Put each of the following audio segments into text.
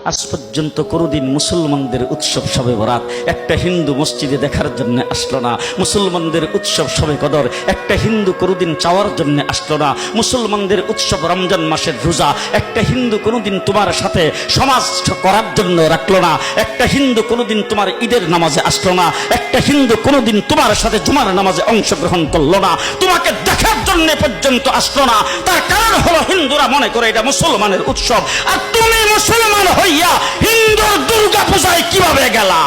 আজ পর্যন্ত কোনোদিন মুসলমানদের উৎসব শবে বরাত একটা হিন্দু মসজিদে দেখার জন্য আসলো না, মুসলমানদের উৎসব শবে কদর একটা হিন্দু কোনোদিন চাওয়ার জন্য আসলো না, মুসলমানদের উৎসব রমজান মাসের রোজা একটা হিন্দু কোনোদিন তোমার সাথে সমাজ করার জন্য রাখলো না, একটা হিন্দু কোনোদিন তোমার ঈদের নামাজে আসলো না, একটা হিন্দু কোনোদিন তোমার সাথে জুমার নামাজে অংশগ্রহণ করলো না, তোমাকে দেখার জন্য পর্যন্ত আসলো না। তার কারণ হলো হিন্দুরা মনে করে এটা মুসলমানের উৎসব, আর তুমি মুসলমান হইয়া হিন্দুর দুর্গা পূজায় কিভাবে গেলা?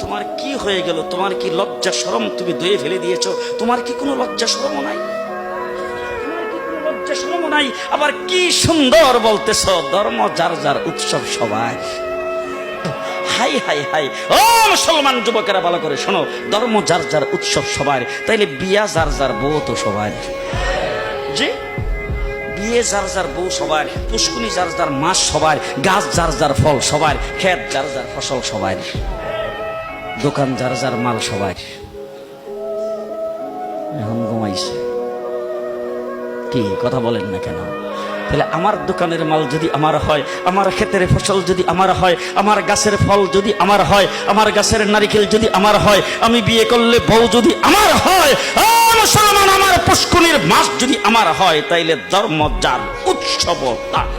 তোমার কি হয়ে গেল? তোমার কি লজ্জা শরম তুমি ধুয়ে ফেলে দিয়েছো? তোমার কি কোনো লজ্জা শরম নাই? লজ্জা শরম নাই? আবার কি সুন্দর বলতেছ, ধর্ম যার যার উৎসব সবাই। হাই হাই হাই, ও মুসলমান যুবকেরা ভালো করে শোনো, ধর্ম যার যার উৎসব সবার, তাইলে বিয়া যার যার বউ তো সবার। জি, বিয়ে যার যার বউ সবার, পুষ্কুনি যার যার মাস সবার, গাছ যার যার ফল সবার, ক্ষেত যার যার ফসল সবার, দোকান যার যার মাল সবার। এখন ঘুমাইছে কি কথা বলেন না কেন? তাহলে আমার দোকানের মাল যদি আমার হয়, আমার ক্ষেতের ফসল যদি আমার হয়, আমার গাছের ফল যদি আমার হয়, আমার গাছের নারিকেল যদি আমার হয়, আমি বিয়ে করলে বউ যদি আমার হয়, মুসলমান আমার পুষ্কুনির মাস যদি আমার হয়, তাইলে ধর্ম যার উৎসব তার।